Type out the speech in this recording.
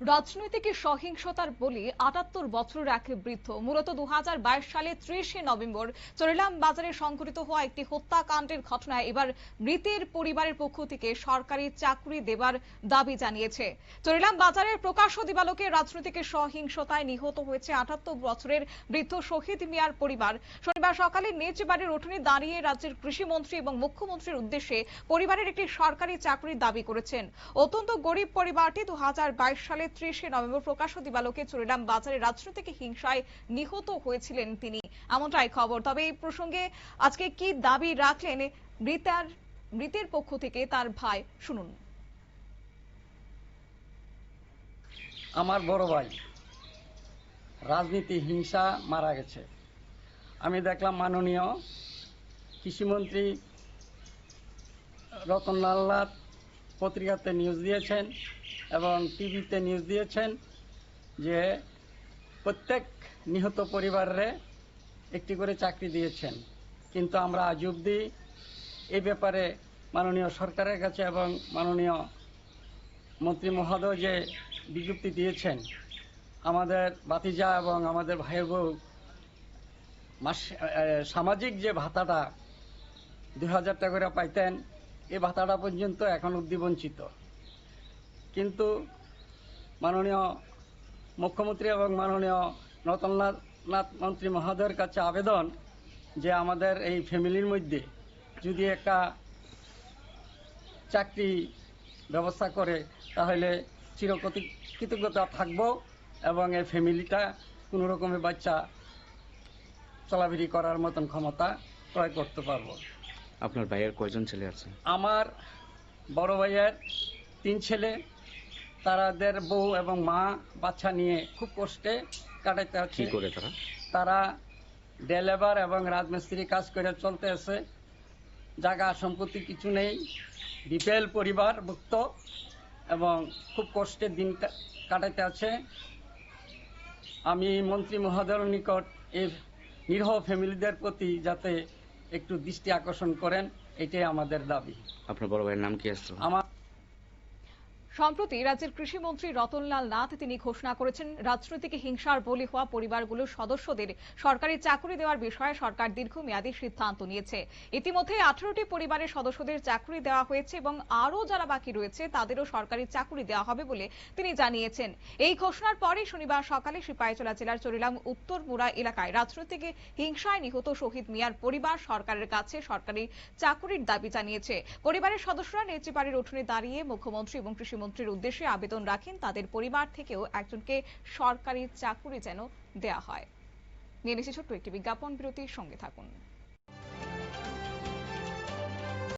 রাজনৈতিক সহিংসতার বলি ৭৮ বছরের এক বৃদ্ধ মূলত ২০২২ সালে ৩০ নভেম্বর চরিলাম বাজারে সংঘটিত হওয়া একটি হত্যাকাণ্ডের ঘটনায় এবার মৃতের পরিবারের পক্ষ থেকে সরকারি চাকরি দেবার দাবি জানিয়েছে। চরিলাম বাজারের প্রকাশ্য দিবালোকে রাজনৈতিক সহিংসতায় নিহত হয়েছে ৭৮ বছরের বৃদ্ধ শহীদ মিয়ার পরিবার। শনিবার সকালে নিজ বাড়ির উঠোনে দাঁড়িয়ে রাজ্যের কৃষিমন্ত্রী এবং মুখ্যমন্ত্রীর উদ্দেশ্যে পরিবারের একটি সরকারি চাকরির দাবি করেছেন। অত্যন্ত গরিব পরিবারটি ২০২২ সালে ৩০ নভেম্বর প্রকাশ্য দিবালোকে চরিলাম বাজারে রাজনৈতিক হিংসায় নিহত হয়েছিলেন তিনি, এমনটাই খবর। তবে এই প্রসঙ্গে আজকে কি দাবি রাখলেন মৃতের পক্ষ থেকে তার ভাই, শুনুন। আমার বড় ভাই রাজনীতি হিংসা মারা গেছে। আমি দেখলাম মাননীয় কৃষিমন্ত্রী রতনলাল নাথ পত্রিকাতে নিউজ দিয়েছেন এবং টিভিতে নিউজ দিয়েছেন যে প্রত্যেক নিহত পরিবারে একটি করে চাকরি দিয়েছেন, কিন্তু আমরা আজ অবধি এই ব্যাপারে মাননীয় সরকারের কাছে এবং মাননীয় মন্ত্রী মহোদয় যে বিজ্ঞপ্তি দিয়েছেন আমাদের ভাতিজা এবং আমাদের ভাই বউ সামাজিক যে ভাতাটা ২০০০ টাকা করে পাইতেন, এই ভাতাটা পর্যন্ত এখন অবধি বঞ্চিত। কিন্তু মাননীয় মুখ্যমন্ত্রী এবং মাননীয় রতনলাল নাথ মন্ত্রী মহোদয়ের কাছে আবেদন যে আমাদের এই ফ্যামিলির মধ্যে যদি একটা চাকরি ব্যবস্থা করে তাহলে চিরকৃতজ্ঞতা থাকব এবং এই ফ্যামিলিটা কোনো রকমের বাচ্চা চলাফেরি করার মতন ক্ষমতা ক্রয় করতে পারবো। আপনার ভাইয়ের কয়জন ছেলে আছে? আমার বড় ভাইয়ের 3 ছেলে, তাদের বউ এবং মা বাচ্চা নিয়ে খুব কষ্টে কাটাইতে হচ্ছে। কি করে তারা ডে লেবার এবং রাজমিস্ত্রি কাজ করে চলতে আছে। জায়গা সম্পত্তি কিছু নেই, বিপিএল পরিবার ভুক্ত এবং খুব কষ্টে দিন কাটাইতে আছে। আমি মন্ত্রী মহোদয়ের নিকট এই নিরহ ফ্যামিলিদের প্রতি যাতে একটু দৃষ্টি আকর্ষণ করেন, এটাই আমাদের দাবি। আপনার বড় ভাইয়ের নাম কি আছে? আমার সম্প্রতি রাজ্যের কৃষিমন্ত্রী রতনলাল নাথ তিনি ঘোষণা করেছেন রাজনৈতিক হিংসার বলি হওয়া পরিবারগুলোর সদস্যদের সরকারি চাকরি দেওয়ার বিষয়ে সরকার দীর্ঘমেয়াদী সিদ্ধান্ত নিয়েছে। ইতিমধ্যে 18টি পরিবারের সদস্যদের চাকরি দেওয়া হয়েছে এবং আরও যারা বাকি রয়েছে তাদেরও সরকারি চাকরি দেওয়া হবে বলে তিনি জানিয়েছেন। এই ঘোষণার পরে শনিবার সকালে সিপাহীজলা জেলার চরিলাম উত্তর মুড়া এলাকায় রাজনৈতিক হিংসায় নিহত শহীদ মিয়ার পরিবার সরকারের কাছে সরকারি চাকরির দাবি জানিয়েছে। পরিবারের সদস্যরা নিজ বাড়ির উঠোনে দাঁড়িয়ে মুখ্যমন্ত্রী এবং কৃষিমন্ত্রীর উদ্দেশ্যে আবেদন রাখেন তাদের পরিবার থেকেও একজনকে সরকারি চাকরি যেন দেয়া হয়। নিয়ে নিচ্ছি ছোট্ট একটি বিজ্ঞাপন বিরতির সঙ্গে থাকুন।